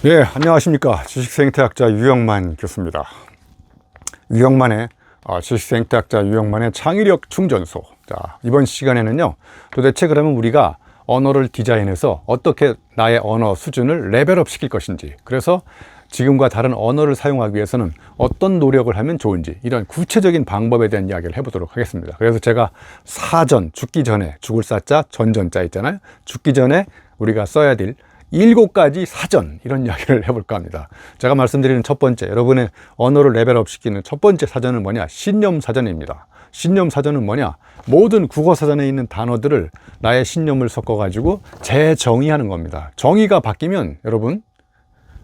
네, 안녕하십니까. 지식생태학자 유영만 교수입니다. 지식생태학자 유영만의 창의력 충전소. 자, 이번 시간에는요, 도대체 그러면 우리가 언어를 디자인해서 어떻게 나의 언어 수준을 레벨업 시킬 것인지, 그래서 지금과 다른 언어를 사용하기 위해서는 어떤 노력을 하면 좋은지, 이런 구체적인 방법에 대한 이야기를 해보도록 하겠습니다. 그래서 제가 사전, 죽기 전에, 죽을 사자, 전전자 있잖아요. 죽기 전에 우리가 써야 될 7가지 사전, 이런 이야기를 해볼까 합니다. 제가 말씀드리는 첫 번째, 여러분의 언어를 레벨업 시키는 첫 번째 사전은 뭐냐? 신념사전입니다. 신념사전은 뭐냐? 모든 국어사전에 있는 단어들을 나의 신념을 섞어가지고 재정의하는 겁니다. 정의가 바뀌면 여러분,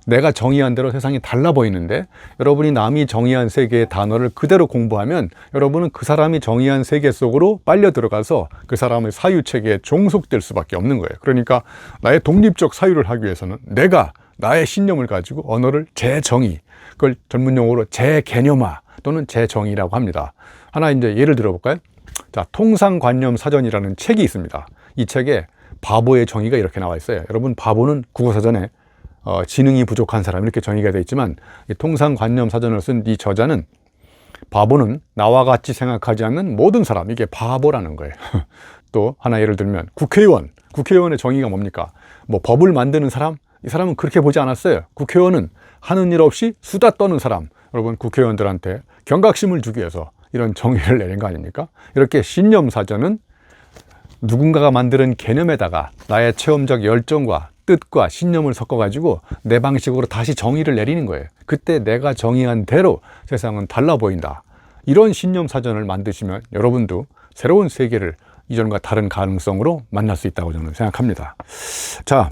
내가 정의한 대로 세상이 달라 보이는데, 여러분이 남이 정의한 세계의 단어를 그대로 공부하면 여러분은 그 사람이 정의한 세계 속으로 빨려 들어가서 그 사람의 사유체계에 종속될 수밖에 없는 거예요. 그러니까 나의 독립적 사유를 하기 위해서는 내가 나의 신념을 가지고 언어를 재정의, 그걸 전문용어로 재개념화 또는 재정의라고 합니다. 하나 이제 예를 들어볼까요? 자, 통상관념사전이라는 책이 있습니다. 이 책에 바보의 정의가 이렇게 나와 있어요. 여러분, 바보는 국어사전에 지능이 부족한 사람, 이렇게 정의가 되어 있지만, 이 통상관념사전을 쓴 이 저자는 바보는 나와 같이 생각하지 않는 모든 사람, 이게 바보라는 거예요. 또 하나 예를 들면 국회의원의 정의가 뭡니까? 뭐 법을 만드는 사람? 이 사람은 그렇게 보지 않았어요. 국회의원은 하는 일 없이 수다 떠는 사람. 여러분, 국회의원들한테 경각심을 주기 위해서 이런 정의를 내린 거 아닙니까? 이렇게 신념사전은 누군가가 만드는 개념에다가 나의 체험적 열정과 뜻과 신념을 섞어가지고 내 방식으로 다시 정의를 내리는 거예요. 그때 내가 정의한 대로 세상은 달라 보인다. 이런 신념사전을 만드시면 여러분도 새로운 세계를 이전과 다른 가능성으로 만날 수 있다고 저는 생각합니다. 자,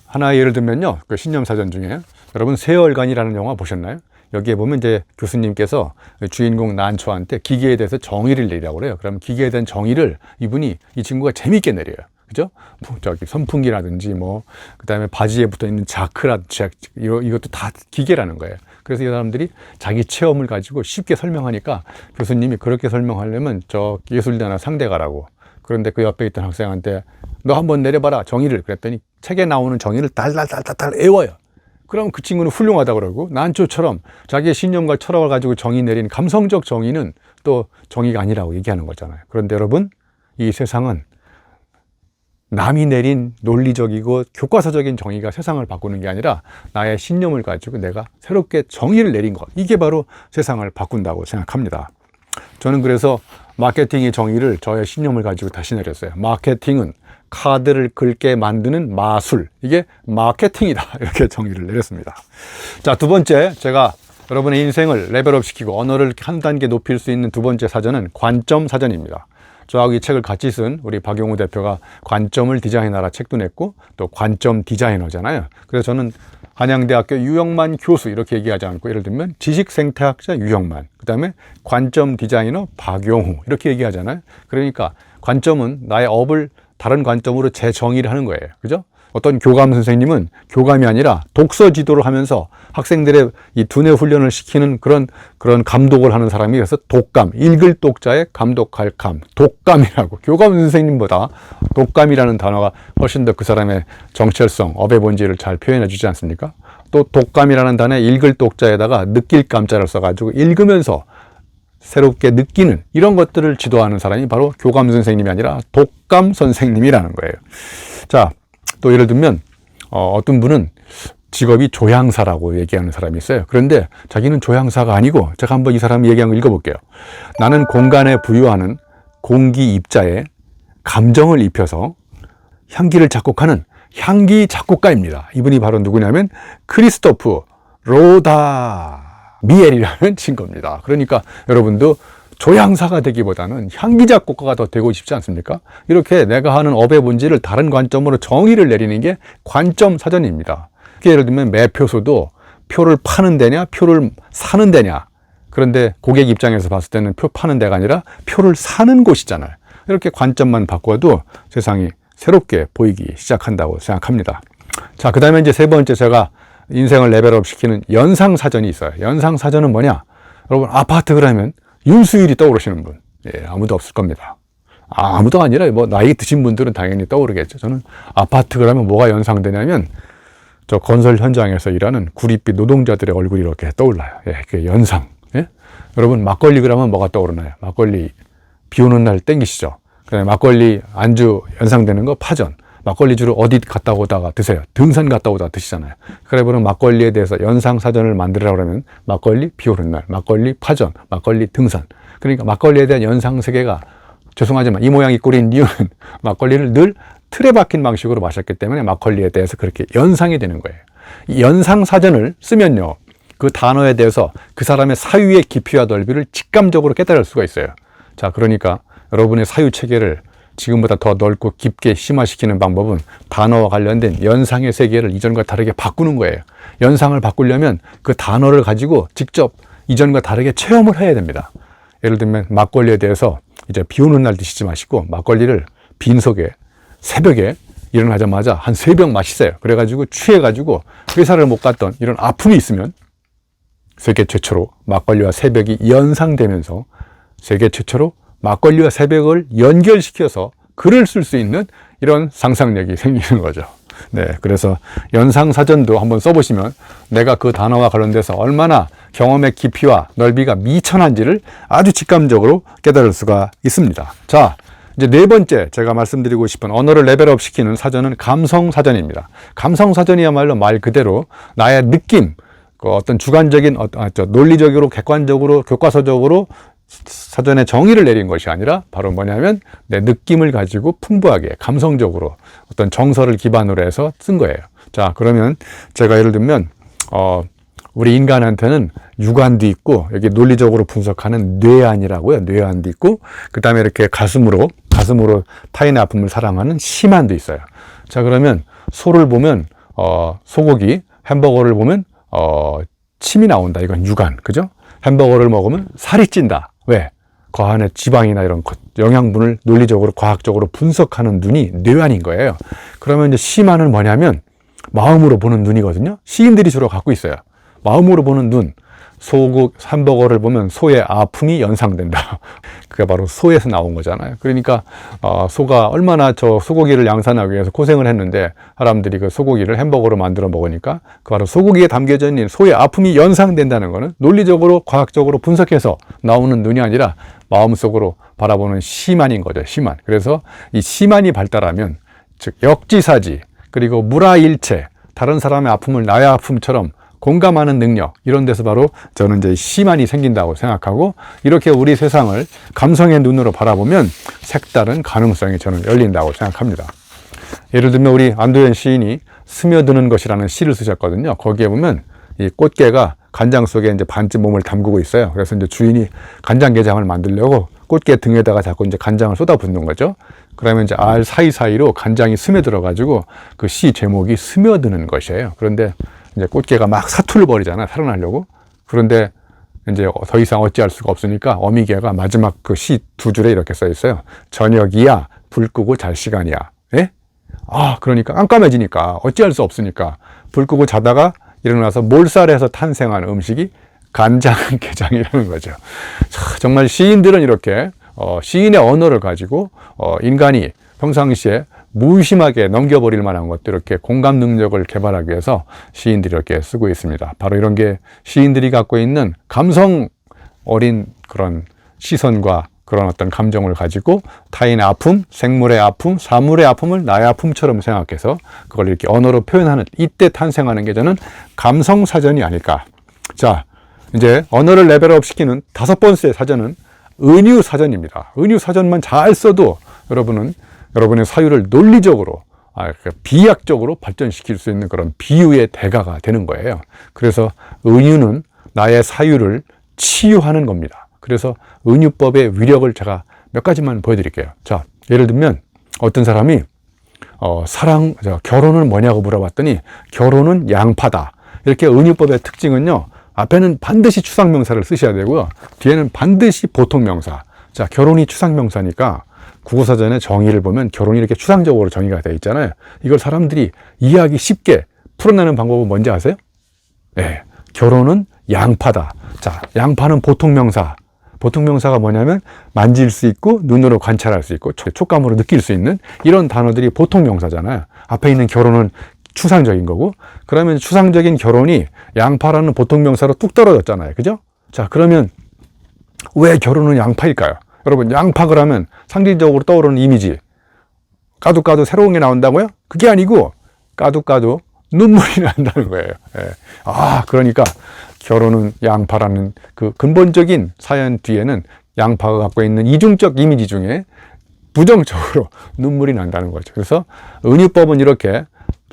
하나 예를 들면요, 그 신념사전 중에 여러분 세월간이라는 영화 보셨나요? 여기에 보면 이제 교수님께서 주인공 난초한테 기계에 대해서 정의를 내리라고 그래요. 그럼 기계에 대한 정의를 이 친구가 재밌게 내려요. 그죠? 저기 선풍기라든지 그다음에 바지에 붙어 있는 자크라든지 이것도 다 기계라는 거예요. 그래서 이 사람들이 자기 체험을 가지고 쉽게 설명하니까 교수님이 그렇게 설명하려면 저 예술대나 상대 가라고. 그런데 그 옆에 있던 학생한테 너 한번 내려봐라 정의를, 그랬더니 책에 나오는 정의를 달달달달달 외워요. 그럼 그 친구는 훌륭하다고 그러고, 난초처럼 자기의 신념과 철학을 가지고 정의 내린 감성적 정의는 또 정의가 아니라고 얘기하는 거잖아요. 그런데 여러분, 이 세상은 남이 내린 논리적이고 교과서적인 정의가 세상을 바꾸는 게 아니라 나의 신념을 가지고 내가 새롭게 정의를 내린 것, 이게 바로 세상을 바꾼다고 생각합니다. 저는 그래서 마케팅의 정의를 저의 신념을 가지고 다시 내렸어요. 마케팅은 카드를 긁게 만드는 마술, 이게 마케팅이다, 이렇게 정의를 내렸습니다. 자, 두 번째, 제가 여러분의 인생을 레벨업 시키고 언어를 한 단계 높일 수 있는 두 번째 사전은 관점사전입니다. 저하고 이 책을 같이 쓴 우리 박용우 대표가 관점을 디자인하라 책도 냈고, 또 관점 디자이너잖아요. 그래서 저는 한양대학교 유영만 교수 이렇게 얘기하지 않고, 예를 들면 지식생태학자 유영만, 그 다음에 관점 디자이너 박용우 이렇게 얘기하잖아요. 그러니까 관점은 나의 업을 다른 관점으로 재정의를 하는 거예요. 그죠? 어떤 교감 선생님은 교감이 아니라 독서 지도를 하면서 학생들의 이 두뇌 훈련을 시키는 그런 감독을 하는 사람이, 그래서 독감, 읽을 독자에 감독할 감, 독감이라고. 교감 선생님보다 독감이라는 단어가 훨씬 더 그 사람의 정체성, 업의 본질을 잘 표현해 주지 않습니까? 또 독감이라는 단어에 읽을 독자에다가 느낄 감자를 써가지고 읽으면서 새롭게 느끼는 이런 것들을 지도하는 사람이 바로 교감 선생님이 아니라 독감 선생님이라는 거예요. 자, 또 예를 들면 어떤 분은 직업이 조향사라고 얘기하는 사람이 있어요. 그런데 자기는 조향사가 아니고, 제가 한번 이 사람이 얘기한 거 읽어볼게요. 나는 공간에 부유하는 공기 입자에 감정을 입혀서 향기를 작곡하는 향기 작곡가입니다. 이분이 바로 누구냐면 크리스토프 로다 미엘이라는 친구입니다. 그러니까 여러분도 조향사가 되기보다는 향기 작곡가가 더 되고 싶지 않습니까? 이렇게 내가 하는 업의 본질을 다른 관점으로 정의를 내리는 게 관점 사전입니다. 예를 들면 매표소도 표를 파는 데냐 표를 사는 데냐, 그런데 고객 입장에서 봤을 때는 표 파는 데가 아니라 표를 사는 곳이잖아요. 이렇게 관점만 바꿔도 세상이 새롭게 보이기 시작한다고 생각합니다. 자, 그 다음에 이제 세 번째, 제가 인생을 레벨업 시키는 연상사전이 있어요. 연상사전은 뭐냐? 여러분, 아파트 그러면 윤수일이 떠오르시는 분, 아무도 없을 겁니다. 아무도 아니라 나이 드신 분들은 당연히 떠오르겠죠. 저는 아파트 그러면 뭐가 연상되냐면 저 건설 현장에서 일하는 구릿빛 노동자들의 얼굴이 이렇게 떠올라요. 예, 그 연상. 예? 여러분, 막걸리 그러면 뭐가 떠오르나요? 막걸리 비 오는 날 땡기시죠? 그다음에 막걸리 안주 연상되는 거 파전. 막걸리 주로 어디 갔다 오다가 드세요? 등산 갔다 오다가 드시잖아요. 그래 보면 막걸리에 대해서 연상사전을 만들으라고 하면 막걸리 비 오는 날, 막걸리 파전, 막걸리 등산. 그러니까 막걸리에 대한 연상세계가 죄송하지만 이 모양이 꼴인 이유는 막걸리를 늘 틀에 박힌 방식으로 마셨기 때문에 막걸리에 대해서 그렇게 연상이 되는 거예요. 이 연상사전을 쓰면요, 그 단어에 대해서 그 사람의 사유의 깊이와 넓이를 직감적으로 깨달을 수가 있어요. 자, 그러니까 여러분의 사유 체계를 지금보다 더 넓고 깊게 심화시키는 방법은 단어와 관련된 연상의 세계를 이전과 다르게 바꾸는 거예요. 연상을 바꾸려면 그 단어를 가지고 직접 이전과 다르게 체험을 해야 됩니다. 예를 들면 막걸리에 대해서 이제 비 오는 날 드시지 마시고 막걸리를 빈속에 새벽에 일어나자마자 한 3병 마시세요. 그래가지고 취해가지고 회사를 못 갔던 이런 아픔이 있으면 세계 최초로 막걸리와 새벽이 연상되면서 세계 최초로 막걸리와 새벽을 연결시켜서 글을 쓸 수 있는 이런 상상력이 생기는 거죠. 네, 그래서 연상사전도 한번 써보시면 내가 그 단어와 관련돼서 얼마나 경험의 깊이와 넓이가 미천한지를 아주 직감적으로 깨달을 수가 있습니다. 자, 이제 네 번째 제가 말씀드리고 싶은 언어를 레벨업 시키는 사전은 감성사전입니다. 감성사전이야말로 말 그대로 나의 느낌, 그 어떤 주관적인, 논리적으로, 객관적으로, 교과서적으로 사전에 정의를 내린 것이 아니라 바로 뭐냐면 내 느낌을 가지고 풍부하게 감성적으로 어떤 정서를 기반으로 해서 쓴 거예요. 자, 그러면 제가 예를 들면 우리 인간한테는 육안도 있고 여기 논리적으로 분석하는 뇌안이라고요. 뇌안도 있고 그 다음에 이렇게 가슴으로 타인의 아픔을 사랑하는 심안도 있어요. 자, 그러면 소를 보면 소고기, 햄버거를 보면 침이 나온다. 이건 육안, 그죠? 햄버거를 먹으면 살이 찐다. 왜? 그 안에 지방이나 이런 영양분을 논리적으로 과학적으로 분석하는 눈이 뇌안인 거예요. 그러면 이제 심안은 뭐냐면 마음으로 보는 눈이거든요. 시인들이 주로 갖고 있어요. 마음으로 보는 눈. 햄버거를 보면 소의 아픔이 연상된다. 그게 바로 소에서 나온 거잖아요. 그러니까 소가 얼마나 저 소고기를 양산하기 위해서 고생을 했는데 사람들이 그 소고기를 햄버거로 만들어 먹으니까 그 바로 소고기에 담겨져 있는 소의 아픔이 연상된다는 거는 논리적으로 과학적으로 분석해서 나오는 눈이 아니라 마음속으로 바라보는 심안인 거죠. 심안. 그래서 이 심안이 발달하면 즉 역지사지 그리고 무라일체 다른 사람의 아픔을 나의 아픔처럼 공감하는 능력, 이런 데서 바로 저는 이제 심안이 생긴다고 생각하고 이렇게 우리 세상을 감성의 눈으로 바라보면 색다른 가능성이 저는 열린다고 생각합니다. 예를 들면 우리 안도현 시인이 스며드는 것이라는 시를 쓰셨거든요. 거기에 보면 이 꽃게가 간장 속에 이제 반쯤 몸을 담그고 있어요. 그래서 이제 주인이 간장게장을 만들려고 꽃게 등에다가 자꾸 이제 간장을 쏟아붓는 거죠. 그러면 이제 알 사이사이로 간장이 스며들어 가지고 그 시 제목이 스며드는 것이에요. 그런데 이제 꽃게가 막 사투를 벌이잖아, 살아나려고. 그런데 이제 더 이상 어찌할 수가 없으니까 어미개가 마지막 그 시 2줄에 이렇게 써 있어요. 저녁이야, 불 끄고 잘 시간이야. 예? 그러니까 깜깜해지니까 어찌할 수 없으니까 불 끄고 자다가 일어나서 몰살에서 탄생한 음식이 간장게장이라는 거죠. 자, 정말 시인들은 이렇게 시인의 언어를 가지고 인간이 평상시에 무심하게 넘겨버릴 만한 것들 이렇게 공감 능력을 개발하기 위해서 시인들이 이렇게 쓰고 있습니다. 바로 이런 게 시인들이 갖고 있는 감성 어린 그런 시선과 그런 어떤 감정을 가지고 타인의 아픔, 생물의 아픔, 사물의 아픔을 나의 아픔처럼 생각해서 그걸 이렇게 언어로 표현하는 이때 탄생하는 게 저는 감성사전이 아닐까. 자, 이제 언어를 레벨업 시키는 5번째 사전은 은유사전입니다. 은유사전만 잘 써도 여러분의 사유를 논리적으로, 비약적으로 발전시킬 수 있는 그런 비유의 대가가 되는 거예요. 그래서 은유는 나의 사유를 치유하는 겁니다. 그래서 은유법의 위력을 제가 몇 가지만 보여드릴게요. 자, 예를 들면 어떤 사람이 결혼은 뭐냐고 물어봤더니 결혼은 양파다. 이렇게 은유법의 특징은요, 앞에는 반드시 추상명사를 쓰셔야 되고요, 뒤에는 반드시 보통명사. 자, 결혼이 추상명사니까 국어사전의 정의를 보면 결혼이 이렇게 추상적으로 정의가 되어 있잖아요. 이걸 사람들이 이해하기 쉽게 풀어내는 방법은 뭔지 아세요? 네, 결혼은 양파다. 자, 양파는 보통명사. 보통명사가 뭐냐면 만질 수 있고 눈으로 관찰할 수 있고 촉감으로 느낄 수 있는 이런 단어들이 보통명사잖아요. 앞에 있는 결혼은 추상적인 거고, 그러면 추상적인 결혼이 양파라는 보통 명사로 뚝 떨어졌잖아요. 그죠? 자, 그러면 왜 결혼은 양파일까요? 여러분, 양파 그러면 상징적으로 떠오르는 이미지, 까도 까도 새로운 게 나온다고요? 그게 아니고 까도 까도 눈물이 난다는 거예요. 예. 그러니까 결혼은 양파라는 그 근본적인 사연 뒤에는 양파가 갖고 있는 이중적 이미지 중에 부정적으로 눈물이 난다는 거죠. 그래서 은유법은 이렇게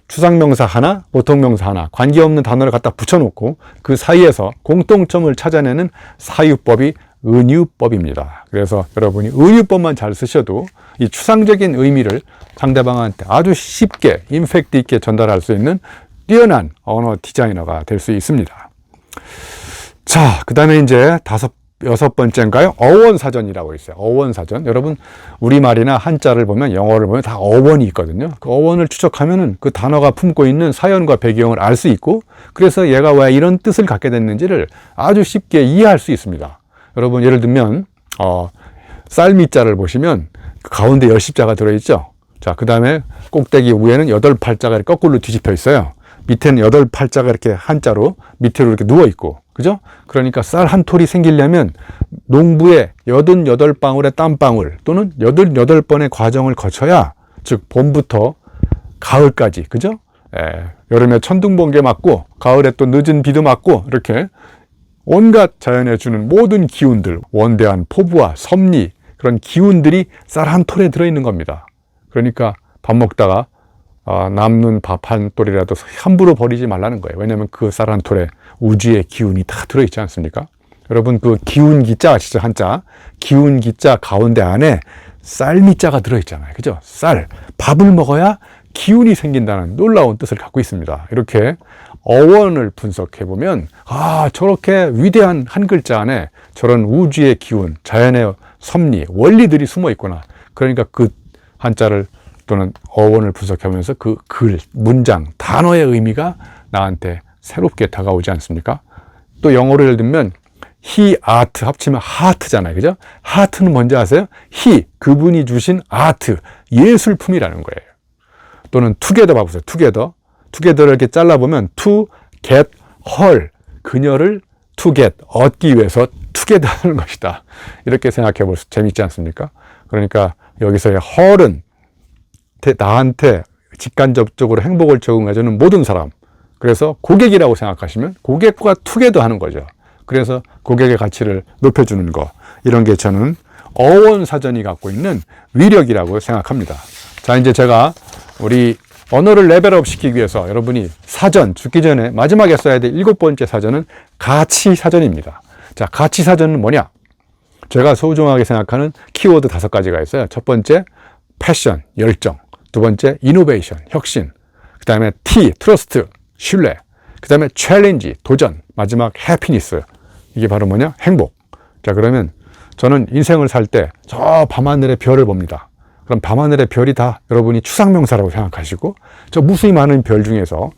추상명사 하나, 보통명사 하나, 관계없는 단어를 갖다 붙여놓고 그 사이에서 공통점을 찾아내는 사유법이 은유법입니다. 그래서 여러분이 은유법만 잘 쓰셔도 이 추상적인 의미를 상대방한테 아주 쉽게 임팩트 있게 전달할 수 있는 뛰어난 언어 디자이너가 될 수 있습니다. 자, 그 다음에 이제 여섯 번째인가요? 어원사전이라고 있어요. 어원사전. 여러분, 우리말이나 한자를 보면, 영어를 보면 다 어원이 있거든요. 그 어원을 추적하면은 그 단어가 품고 있는 사연과 배경을 알 수 있고, 그래서 얘가 왜 이런 뜻을 갖게 됐는지를 아주 쉽게 이해할 수 있습니다. 여러분, 예를 들면 쌀미자를 보시면 그 가운데 열십자가 들어있죠. 자, 그 다음에 꼭대기 위에는 8팔자가 거꾸로 뒤집혀 있어요. 밑에는 8팔자가 이렇게 한자로 밑으로 이렇게 누워 있고, 그죠? 그러니까 쌀 한 톨이 생기려면 농부의 88방울의 땀방울 또는 88번의 과정을 거쳐야, 즉 봄부터 가을까지, 그죠? 여름에 천둥번개 맞고 가을에 또 늦은 비도 맞고, 이렇게 온갖 자연에 주는 모든 기운들, 원대한 포부와 섭리, 그런 기운들이 쌀 한 톨에 들어있는 겁니다. 그러니까 밥 먹다가 남는 밥 한 톨이라도 함부로 버리지 말라는 거예요. 왜냐하면 그 쌀 한 톨에 우주의 기운이 다 들어있지 않습니까? 여러분, 그 기운기자, 진짜 한자, 기운기자 가운데 안에 쌀미자가 들어있잖아요. 그죠? 쌀, 밥을 먹어야 기운이 생긴다는 놀라운 뜻을 갖고 있습니다. 이렇게 어원을 분석해보면, 저렇게 위대한 한 글자 안에 저런 우주의 기운, 자연의 섭리, 원리들이 숨어 있구나. 그러니까 그 한자를 또는 어원을 분석하면서 그 글, 문장, 단어의 의미가 나한테 새롭게 다가오지 않습니까? 또 영어로 예를 들면 he, art 합치면 하트잖아요. 그죠? 하트는 뭔지 아세요? he, 그분이 주신 아트, 예술품이라는 거예요. 또는 together 봐보세요. together를 이렇게 잘라보면 to get her, 그녀를 to get, 얻기 위해서 together 하는 것이다. 이렇게 생각해 볼 수 재밌지 않습니까? 그러니까 여기서의 her은 나한테 직간접적으로 행복을 제공해주는 모든 사람, 그래서 고객이라고 생각하시면 고객과 투게더 하는 거죠. 그래서 고객의 가치를 높여주는 거, 이런 게 저는 어원사전이 갖고 있는 위력이라고 생각합니다. 자, 이제 제가 우리 언어를 레벨업 시키기 위해서 여러분이 사전, 죽기 전에 마지막에 써야 될 7번째 사전은 가치사전입니다. 자, 가치사전은 뭐냐? 제가 소중하게 생각하는 키워드 5가지가 있어요. 첫 번째, 패션, 열정. 두 번째, 이노베이션, 혁신. 그 다음에 T, 트러스트, 신뢰. 그 다음에 챌린지, 도전. 마지막, 해피니스. 이게 바로 뭐냐? 행복. 자, 그러면 저는 인생을 살 때 저 밤하늘의 별을 봅니다. 그럼 밤하늘의 별이 다 여러분이 추상명사라고 생각하시고, 저 무수히 많은 별 중에서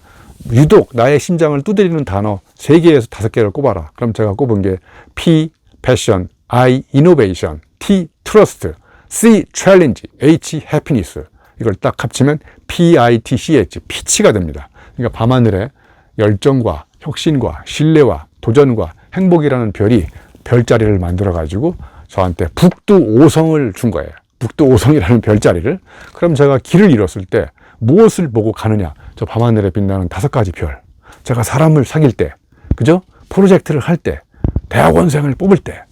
유독 나의 심장을 두드리는 단어 3개에서 5개를 꼽아라. 그럼 제가 꼽은 게 P, 패션, I, 이노베이션, T, 트러스트, C, 챌린지, H, 해피니스. 이걸 딱 합치면 PITCH, 피치가 됩니다. 그러니까 밤하늘에 열정과 혁신과 신뢰와 도전과 행복이라는 별이 별자리를 만들어 가지고 저한테 북두 5성을 준 거예요. 북두 5성이라는 별자리를. 그럼 제가 길을 잃었을 때 무엇을 보고 가느냐? 저 밤하늘에 빛나는 5가지 별. 제가 사람을 사귈 때, 그죠? 프로젝트를 할 때, 대학원생을 뽑을 때,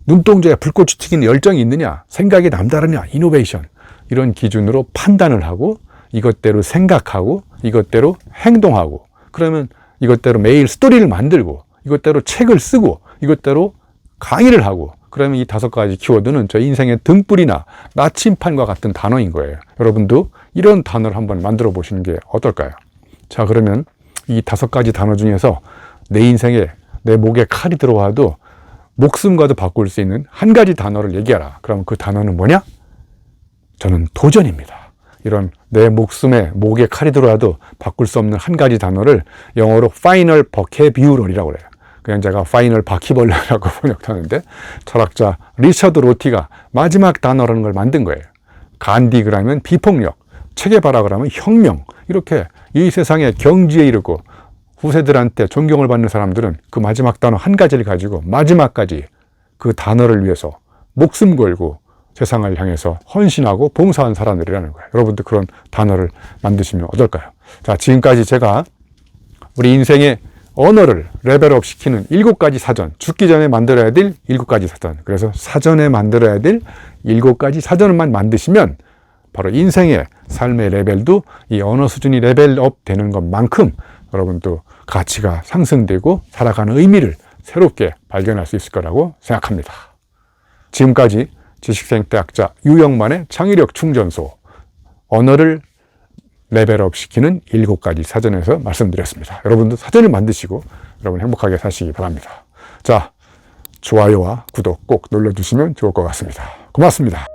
눈동자에 불꽃이 튀기는 열정이 있느냐? 생각이 남다르냐? 이노베이션. 이런 기준으로 판단을 하고, 이것대로 생각하고, 이것대로 행동하고, 그러면 이것대로 매일 스토리를 만들고, 이것대로 책을 쓰고, 이것대로 강의를 하고, 그러면 이 5가지 키워드는 저 인생의 등불이나 나침판과 같은 단어인 거예요. 여러분도 이런 단어를 한번 만들어 보시는 게 어떨까요? 자, 그러면 이 5가지 단어 중에서 내 인생에, 내 목에 칼이 들어와도 목숨과도 바꿀 수 있는 한 가지 단어를 얘기하라. 그럼 그 단어는 뭐냐? 저는 도전입니다. 이런 내 목에 칼이 들어와도 바꿀 수 없는 한 가지 단어를 영어로 파이널 버케뷰러리라고 그래요. 그냥 제가 파이널 바퀴벌레라고 번역하는데, 철학자 리처드 로티가 마지막 단어라는 걸 만든 거예요. 간디 그러면 비폭력, 체계바라 그러면 혁명, 이렇게 이 세상의 경지에 이르고 후세들한테 존경을 받는 사람들은 그 마지막 단어 한 가지를 가지고 마지막까지 그 단어를 위해서 목숨 걸고 세상을 향해서 헌신하고 봉사한 사람들이라는 거예요. 여러분도 그런 단어를 만드시면 어떨까요? 자, 지금까지 제가 우리 인생의 언어를 레벨업 시키는 7가지 사전, 죽기 전에 만들어야 될 7가지 사전, 그래서 사전에 만들어야 될 7가지 사전만 만드시면 바로 인생의 삶의 레벨도 이 언어 수준이 레벨업 되는 것만큼 여러분도 가치가 상승되고 살아가는 의미를 새롭게 발견할 수 있을 거라고 생각합니다. 지금까지 지식생태학자 유영만의 창의력 충전소, 언어를 레벨업 시키는 7가지 사전에서 말씀드렸습니다. 여러분도 사전을 만드시고 여러분 행복하게 사시기 바랍니다. 자, 좋아요와 구독 꼭 눌러주시면 좋을 것 같습니다. 고맙습니다.